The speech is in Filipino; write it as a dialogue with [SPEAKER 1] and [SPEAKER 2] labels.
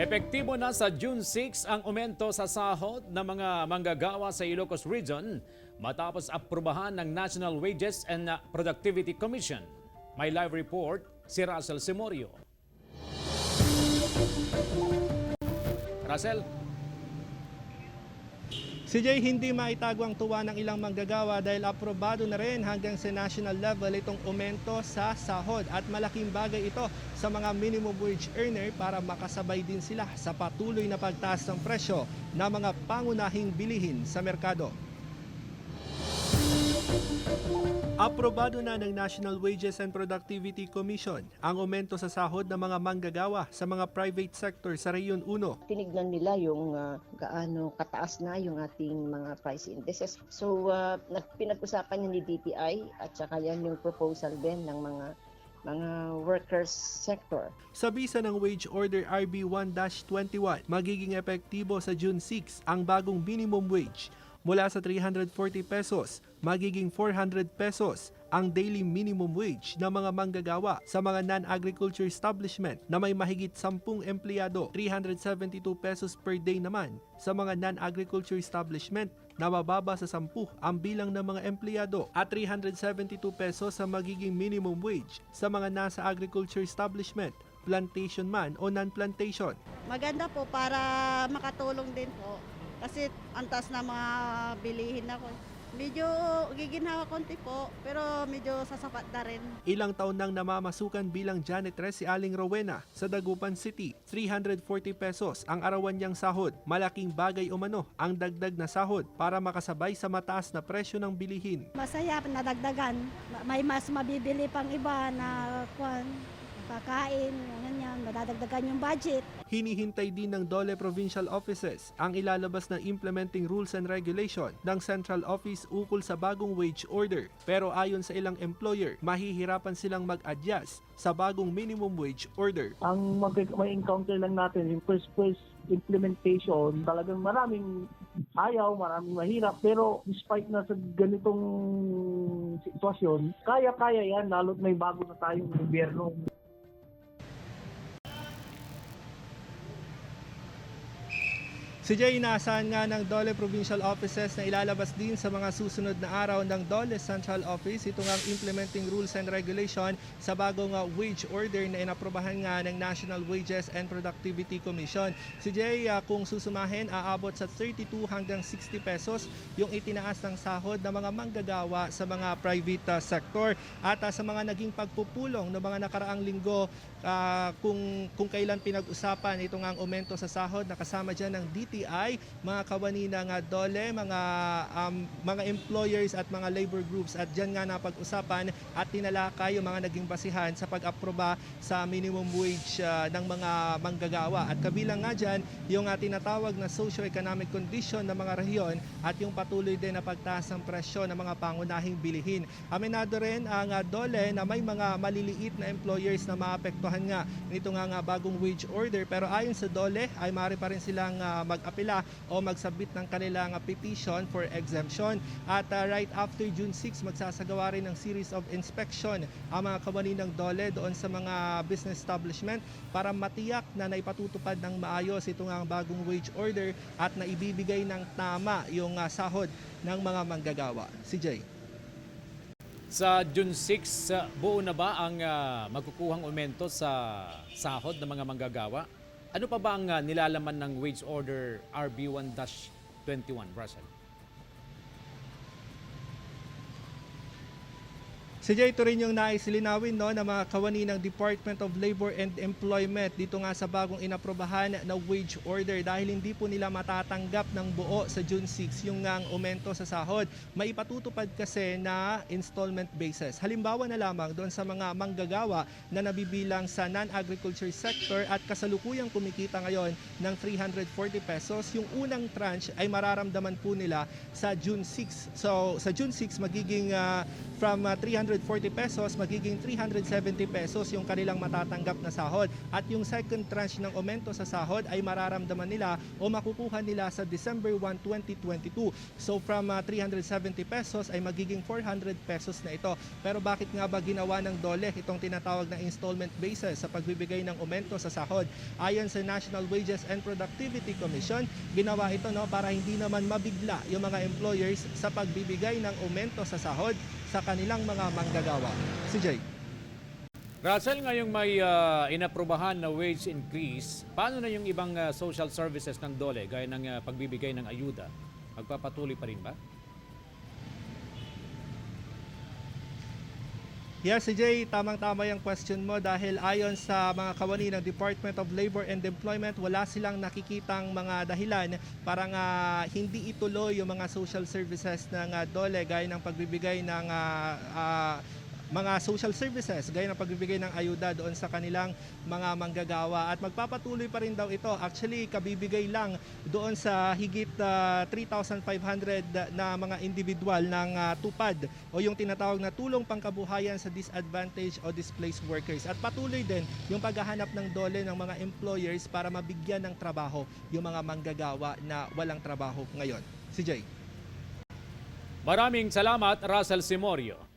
[SPEAKER 1] Epektibo na sa June 6 ang aumento sa sahod ng mga manggagawa sa Ilocos Region matapos aprubahan ng National Wages and Productivity Commission. May live report si Russell Simorio. Russell?
[SPEAKER 2] Si Jay, hindi maitago ang tuwa ng ilang manggagawa dahil aprobado na rin hanggang sa national level itong aumento sa sahod at malaking bagay ito sa mga minimum wage earner para makasabay din sila sa patuloy na pagtaas ng presyo ng mga pangunahing bilihin sa merkado. Aprobado na ng National Wages and Productivity Commission ang aumento sa sahod ng mga manggagawa sa mga private sector sa Rehiyon 1.
[SPEAKER 3] Tinignan nila yung gaano kataas na yung ating mga price indices. So, pinag-usapan niya ni DTI at saka yan yung proposal din ng mga workers sector.
[SPEAKER 2] Sa bisa ng Wage Order RB 1-21, magiging epektibo sa June 6 ang bagong minimum wage. Mula sa 340 pesos, magiging 400 pesos ang daily minimum wage ng mga manggagawa sa mga non-agriculture establishment na may mahigit 10 empleyado, 372 pesos per day naman sa mga non-agriculture establishment na mababa sa 10 ang bilang ng mga empleyado at 372 pesos sa magiging minimum wage sa mga nasa agriculture establishment, plantation man o non-plantation.
[SPEAKER 4] Maganda po para makatulong din po. Kasi ang taas na mga bilihin ako. Medyo giginhawa konti po, pero medyo sasapat na rin.
[SPEAKER 2] Ilang taon nang namamasukan bilang janitress si Aling Rowena sa Dagupan City. 340 pesos ang arawan niyang sahod. Malaking bagay umano ang dagdag na sahod para makasabay sa mataas na presyo ng bilihin.
[SPEAKER 5] Masaya, nadagdagan. May mas mabibili pang iba na kakain, ganyan, madadagdagan yung budget.
[SPEAKER 2] Hinihintay din ng DOLE Provincial Offices ang ilalabas na implementing rules and regulation ng Central Office ukol sa bagong wage order. Pero ayon sa ilang employer, mahihirapan silang mag-adjust sa bagong minimum wage order.
[SPEAKER 6] Ang may encounter lang natin yung first implementation, talagang maraming ayaw, maraming mahirap, pero despite na sa ganitong sitwasyon, kaya-kaya yan, lalo't may bago na tayong gobyerno.
[SPEAKER 2] Si Jay, inaasahan nga ng DOLE Provincial Offices na ilalabas din sa mga susunod na araw ng DOLE Central Office itong ang implementing rules and regulation sa bagong wage order na inaprobahan nga ng National Wages and Productivity Commission. Si Jay, kung susumahin, aabot sa 32 hanggang 60 pesos yung itinaas ng sahod ng mga manggagawa sa mga private sector. At sa mga naging pagpupulong ng mga nakaraang linggo, kung kailan pinag-usapan itong ang aumento sa sahod, nakasama dyan ng DTI, mga kawani ng DOLE, mga employers at mga labor groups, at dyan nga napag-usapan at tinalakay yung mga naging basihan sa pag-aproba sa minimum wage ng mga manggagawa. At kabilang nga dyan yung tinatawag na socio-economic condition ng mga rehiyon at yung patuloy din na pagtaas ng presyo ng mga pangunahing bilihin. Aminado rin ang DOLE na may mga maliliit na employers na maapektuhan nga nito nga bagong wage order, pero ayon sa DOLE ay maaari pa rin silang mag-apela o magsabit ng kanilang petition for exemption. At right after June 6, magsasagawa rin ng series of inspection ang mga kawani ng DOLE doon sa mga business establishment para matiyak na naipatutupad ng maayos itong bagong wage order at naibibigay ng tama yung sahod ng mga manggagawa. Si Jay.
[SPEAKER 1] Sa June 6, buo na ba ang magkukuhang aumento sa sahod ng mga manggagawa? Ano pa ba ang nilalaman ng Wage Order RB 1-21, Russell?
[SPEAKER 2] Si Jay, ito rin yung naisilinawan ng mga kawani ng Department of Labor and Employment dito nga sa bagong inaprobahan na wage order dahil hindi po nila matatanggap ng buo sa June 6 yung aumento sa sahod. May ipatutupad kasi na installment basis. Halimbawa na lamang doon sa mga manggagawa na nabibilang sa non-agriculture sector at kasalukuyang kumikita ngayon ng 340 pesos, yung unang tranche ay mararamdaman po nila sa June 6. So sa June 6 magiging from 340 240 pesos, magiging 370 pesos yung kanilang matatanggap na sahod. At yung second tranche ng aumento sa sahod ay mararamdaman nila o makukuha nila sa December 1, 2022. So from 370 pesos ay magiging 400 pesos na ito. Pero bakit nga ba ginawa ng DOLE itong tinatawag na installment basis sa pagbibigay ng aumento sa sahod? Ayon sa National Wages and Productivity Commission, ginawa ito para hindi naman mabigla yung mga employers sa pagbibigay ng aumento sa sahod sa kanilang mga manggagawa. Si Jay.
[SPEAKER 1] Russell, ngayong may inaprubahan na wage increase, paano na yung ibang social services ng DOLE gaya ng pagbibigay ng ayuda? Magpapatuloy pa rin ba?
[SPEAKER 2] Yes, si Jay, tamang-tama yung question mo dahil ayon sa mga kawani ng Department of Labor and Employment, wala silang nakikitang mga dahilan para hindi ituloy yung mga social services ng DOLE gaya ng pagbibigay ng mga social services gaya ng pagbibigay ng ayuda doon sa kanilang mga manggagawa at magpapatuloy pa rin daw ito. Actually, kabibigay lang doon sa higit 3,500 na mga individual ng TUPAD o yung tinatawag na tulong pangkabuhayan sa disadvantaged o displaced workers. At patuloy din yung paghahanap ng DOLE ng mga employers para mabigyan ng trabaho yung mga manggagawa na walang trabaho ngayon. Si Jay.
[SPEAKER 1] Maraming salamat, Russell Simorio.